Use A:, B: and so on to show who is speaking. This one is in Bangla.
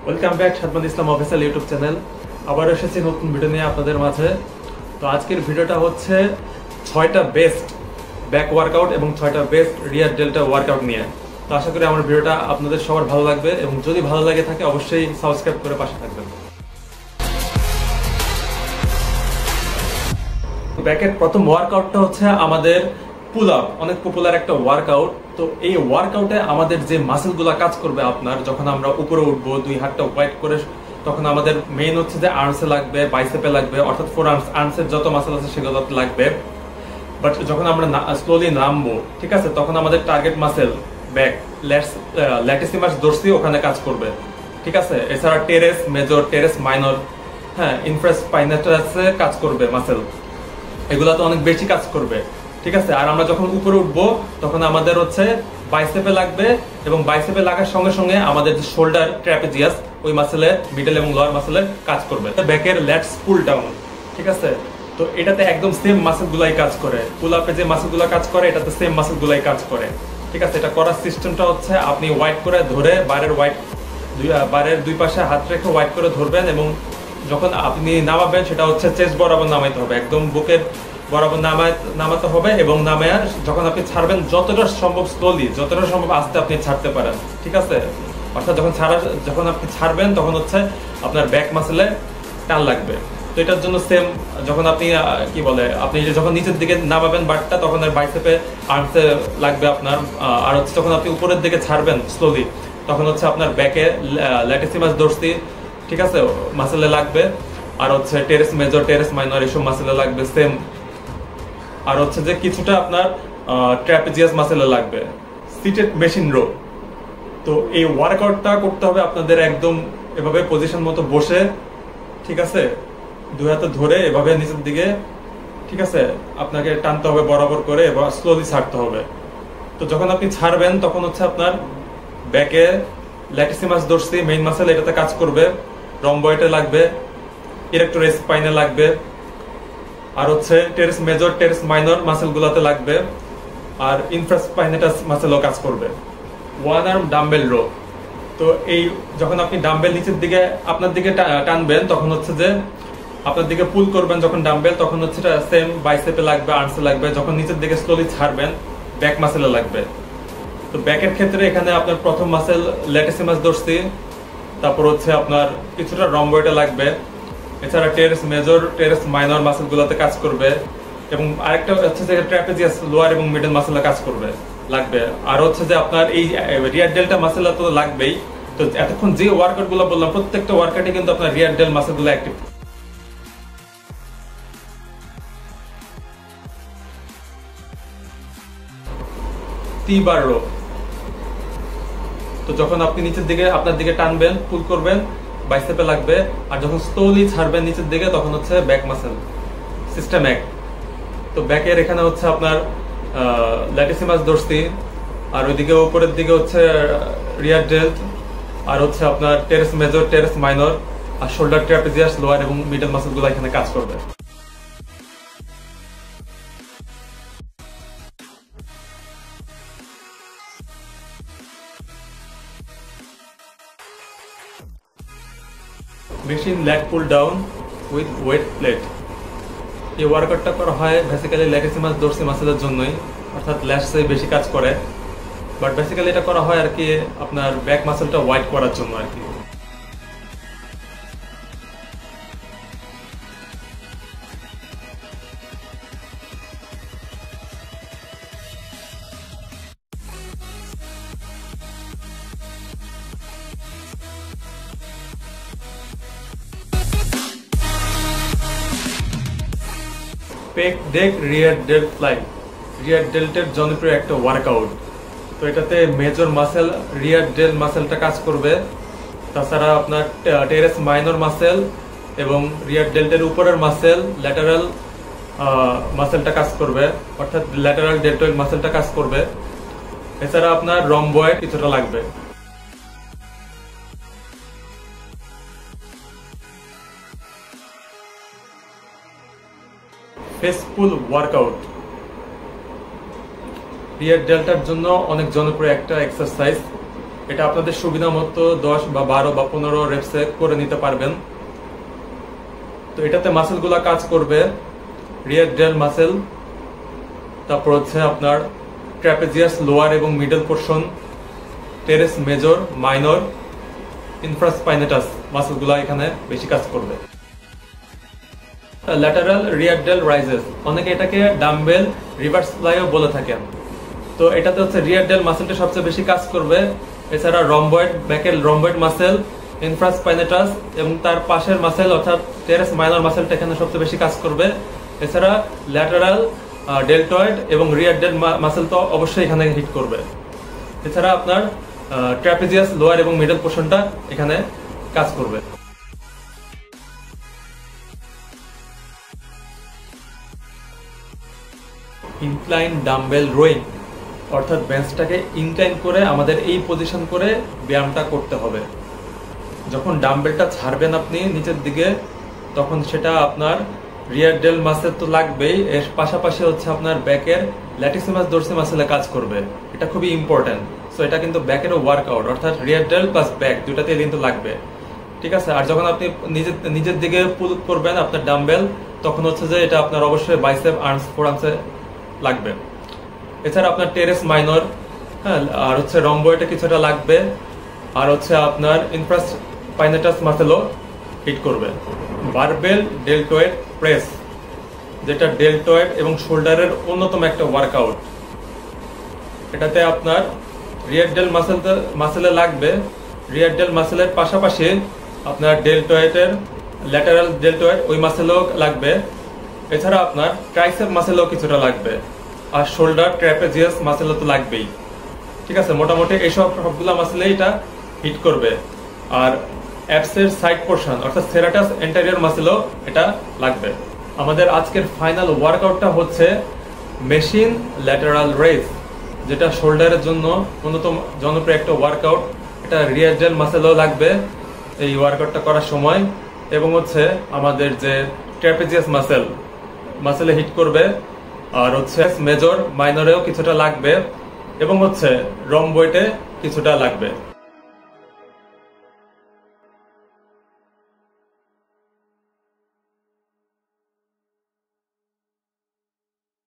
A: ওয়েলকাম ব্যাক সাদমান ইসলাম অফিসিয়াল ইউটিউব চ্যানেল। আবার এসেছি নতুন ভিডিও নিয়ে আপনাদের মাঝে। তো আজকের ভিডিওটা হচ্ছে 6টা বেস্ট ব্যাক ওয়ার্কআউট এবং 6টা বেস্ট রিয়ার ডেল্টা ওয়ার্কআউট নিয়ে। তো আশা করি আমার ভিডিওটা আপনাদের সবার ভালো লাগবে এবং যদি ভালো লাগে থাকে অবশ্যই সাবস্ক্রাইব করে পাশে থাকবেন। ব্যাকের প্রথম ওয়ার্কআউটটা হচ্ছে আমাদের পুল আপ, অনেক পপুলার একটা ওয়ার্কআউট। তো এই ওয়ার্কআউটে আমাদের যে মাসেলগুলো কাজ করবে, আপনার যখন আমরা উপরে উঠবো দুই হাতটা ওয়াইড করে, তখন আমাদের মেইন হচ্ছে যে আর্মসে লাগবে, বাইসেপে লাগবে, অর্থাৎ ফোর আর্মসের যত মাসেল আছে সেগুলো লাগবে। বাট যখন আমরা স্লোলি নামবো, ঠিক আছে, তখন আমাদের target muscle back latissimus Dorsey ওখানে কাজ করবে, ঠিক আছে। এছাড়া টেরেস মেজর, টেরেস মাইনর, হ্যাঁ, ইনফ্রাস্পাইনাটাসে কাজ করবে মাসেল, এগুলা তো অনেক বেশি কাজ করবে, ঠিক আছে। আর আমরা যখন উপরে উঠবো তখন আমাদের হচ্ছে বাইসেপে লাগবে এবং বাইসেপে লাগার সঙ্গে সঙ্গে আমাদের যে শোল্ডার ট্র্যাপিজিয়াস, ওই মাসেলের মিডল এবং লোয়ার মাসেলের কাজ করবে। ব্যাকের ল্যাটস পুল ডাউন, ঠিক আছে। তো এটাতে একদম সেম মাসেলগুলাই কাজ করে, পুল আপে যে মাসেলগুলো কাজ করে এটাতে সেম মাসেলগুলাই কাজ করে, ঠিক আছে। এটা করার সিস্টেমটা হচ্ছে আপনি ওয়াইড করে ধরে বারের দুই পাশে হাত রেখে ওয়াইড করে ধরবেন এবং যখন আপনি নামাবেন সেটা হচ্ছে চেস্ট বরাবর নামাইতে হবে, একদম বুকের বরাবর নামাতে হবে এবং নামায় যখন আপনি ছাড়বেন যতটা সম্ভব স্লোলি, যতটা সম্ভব আস্তে আপনি ছাড়তে পারেন, ঠিক আছে। অর্থাৎ যখন আপনি ছাড়বেন তখন হচ্ছে আপনার ব্যাক মাসেলে টান লাগবে। তো এটার জন্য সেম, যখন আপনি আপনি যখন নিচের দিকে নামাবেন বারটা, তখন আর বাইসেপে আর্মসে লাগবে আপনার। আর হচ্ছে যখন আপনি উপরের দিকে ছাড়বেন স্লোলি, তখন হচ্ছে আপনার ব্যাকে ল্যাটিসিমাস ডোরসি, ঠিক আছে, মাসেলে লাগবে। আর হচ্ছে টেরেস মেজর, টেরেস মাইনর, এসব মাসেলে লাগবে সেম। আর হচ্ছে যে কিছুটা আপনার ট্র্যাপিজিয়াস মাসেলে লাগবে। Seated machine row. তো এই ওয়ার্কআউটটা করতে হবে আপনাদের একদম এভাবে পজিশন মতো বসে, ঠিক আছে, দুই হাতে ধরে এভাবে নিচের দিকে, ঠিক আছে, আপনাকে টানতে হবে বরাবর করে এবং স্লোলি ছাড়তে হবে। তো যখন আপনি ছাড়বেন তখন হচ্ছে আপনার ব্যাকে ল্যাটিসিমাস ডোরসি মেইন মাসেল, এটাতে কাজ করবে, রম্বয়েটে লাগবে, ইরেক্টর স্পাইনে লাগবে, আর হচ্ছে টেরেস মেজর, টেরেস মাইনর মাসেলগুলোতে লাগবে, আর ইনফ্রাস্পাইনেটাস মাসেলও কাজ করবে। One arm dumbbell row. তো এই যখন আপনি ডাম্বেল নিচের দিকে আপনার দিকে টানবেন তখন হচ্ছে যে আপনার দিকে পুল করবেন যখন ডাম্বেল, তখন হচ্ছে এটা সেম বাইসেপে লাগবে, আর্মসে লাগবে। যখন নিচের দিকে স্লোলি ছাড়বেন ব্যাক মাসেলে লাগবে। তো ব্যাকের ক্ষেত্রে এখানে আপনার প্রথম মাসেল ল্যাটিসিমাস ডোরসি, তারপর হচ্ছে আপনার কিছুটা রম্বয়েটে লাগবে, এছাড়া টেরেস মেজর, টেরেস মাইনর মাসেলগুলোতে কাজ করবে এবং আরেকটা হচ্ছে যে ট্র্যাপিজিয়াস লোয়ার এবং মিডল মাসেলে কাজ লাগবে। আর হচ্ছে যে আপনার এই রিয়ার ডেল্টা মাসেল তো লাগবেই। তো এতক্ষণ যে ওয়ার্কআউট গুলো বললাম প্রত্যেকটা ওয়ার্কআউটে কিন্তু আপনার রিয়ার ডেল মাসেলগুলো অ্যাক্টিভ। টি-বার রো। তো যখন আপনি নিচের দিকে আপনার দিকে টানবেন, পুল করবেন, বাইসেপে লাগবে, আর যখন স্লোলি ছাড়বেন নিচের দিকে তখন হচ্ছে ব্যাক মাসেল, সিস্টেম এক। তো ব্যাকের এখানে হচ্ছে আপনার ল্যাটিসিমাস ডোরসি, আর ওইদিকে উপরের দিকে হচ্ছে রিয়ার ডেল্ট, আর হচ্ছে আপনার টেরেস মেজর, টেরেস মাইনর, আর শোল্ডার ট্র্যাপিজিয়াস লোয়ার এবং মিডল মাসেলগুলো এখানে কাজ করবে। Machine lat pull down with weight plate. এই ওয়ার্কআউটটা করা হয় বেসিক্যালি ল্যাটিসিমাস ডোরসি মাসেলের জন্যই, অর্থাৎ ল্যাটসে বেশি কাজ করে। বাট বেসিক্যালি এটা করা হয় আর কি আপনার ব্যাক মাসেলটা ওয়াইড করার জন্য আর কি। পেক ডেক রিয়ার ডেল্ট ফ্লাই, রিয়ার ডেল্টের জনপ্রিয় একটা ওয়ার্কআউট। তো এটাতে মেজর মাসেল রিয়ার ডেল মাসেলটা কাজ করবে, তাছাড়া আপনার টেরেস মাইনর মাসেল এবং রিয়ার ডেল্টের উপরের মাসেল ল্যাটারাল মাসেলটা কাজ করবে, অর্থাৎ ল্যাটারাল ডেল্টয়েড মাসেলটা কাজ করবে। এছাড়া আপনার রম্বয়েড কিছুটা লাগবে। ফেস পুল ওয়ার্কআউট রিয়ার ডেল্টার জন্য অনেক জনপ্রিয় একটা এক্সারসাইজ। এটা আপনাদের সুবিধা মতো 10 বা 12 বা 15 রেপসে করে নিতে পারবেন। তো এটাতে মাসেল গুলা কাজ করবে রিয়ার ডেল মাসেল, তারপর হচ্ছে আপনার ট্রাপেজিয়াস লোয়ার এবং middle portion, teres major, minor, infraspinatus মাসেলগুলো এখানে বেশি কাজ করবে। ল্যাটারাল রিয়ার ডেল রাইজেস, অনেকে এটাকে ডাম্বেল রিভার্স ফ্লাইও বলে থাকেন। তো এটাতে হচ্ছে রিয়ার ডেল মাসেলটা সবচেয়ে বেশি কাজ করবে। এছাড়া রম্বয়েড, ব্যাকের রম্বয়েড মাসেল, ইনফ্রাস্পাইনেটাস এবং তার পাশের মাসেল অর্থাৎ টেরেস মাইনর মাসেলটা এখানে সবচেয়ে বেশি কাজ করবে। এছাড়া ল্যাটারাল, ডেল্টয়েড এবং রিয়ার ডেল মাসেল তো অবশ্যই এখানে হিট করবে। এছাড়া আপনার ট্রাপেজিয়াস লোয়ার এবং মিডল পোর্শনটা এখানে কাজ করবে। ইনক্লাইন ডাম্বেল রোয়িং, অর্থাৎ বেঞ্চটাকে ইনক্লাইন করে আমাদের এই পজিশন করে ব্যায়ামটা করতে হবে। যখন ডাম্বেলটা ছাড়বেন আপনি নিচের দিকে, তখন সেটা আপনার রিয়ার ডেল মাসেল তো লাগবেই, এর পাশাপাশি হচ্ছে আপনার ব্যাকের ল্যাটিসিমাস ডোরসি মাসেলে কাজ করবে। এটা খুবই ইম্পর্টেন্ট। সো এটা কিন্তু ব্যাকেরও ওয়ার্কআউট, অর্থাৎ রিয়ার ডেল প্লাস ব্যাক দুটাতে কিন্তু লাগবে। ঠিক আছে। আর যখন আপনি নিজের দিকে পুল করবেন আপনার ডাম্বেল, তখন হচ্ছে যে এটা আপনার অবশ্যই বাইসেপ, আর্মস, ফোরআর্মসে লাগবে। এছাড়া আপনার টেরেস মাইনর, হ্যাঁ, আর হচ্ছে রম্বয়েটে কিছুটা লাগবে, আর হচ্ছে আপনার ইনফ্রাস্পাইনেটাস মাসেলও হিট করবে। বারবেল ডেল্টয়েড প্রেস, যেটা ডেল্টয়েড এবং শোল্ডারের অন্যতম একটা ওয়ার্কআউট। এটাতে আপনার রিয়ার ডেল মাসেলে লাগবে। রিয়ার ডেল মাসেলের পাশাপাশি আপনার ডেল্টয়েডের ল্যাটারাল ডেল্টয়েড ওই মাসেলও লাগবে। এছাড়া আপনার ট্রাইসেপ মাসেলও কিছুটা লাগবে, আর শোল্ডার, ট্র্যাপেজিয়াস মাসেলও তো লাগবেই। ঠিক আছে, মোটামুটি এইসব সবগুলো মাসেলে এটা হিট করবে। আর অ্যাপসের সাইড পোর্শন অর্থাৎ সেরাটাস এন্টারিয়র মাসেলও এটা লাগবে। আমাদের আজকের ফাইনাল ওয়ার্কআউটটা হচ্ছে মেশিন ল্যাটারাল রেজ, যেটা শোল্ডারের জন্য অন্যতম জনপ্রিয় একটা ওয়ার্কআউট। এটা রিয়ার ডেল মাসেলও লাগবে এই ওয়ার্কআউটটা করার সময়, এবং হচ্ছে আমাদের যে ট্র্যাপেজিয়াস মাসেলে হিট করবে, আর হচ্ছে মেজর, মাইনরেও কিছুটা লাগবে, এবং হচ্ছে রম্বয়েটে কিছুটা লাগবে।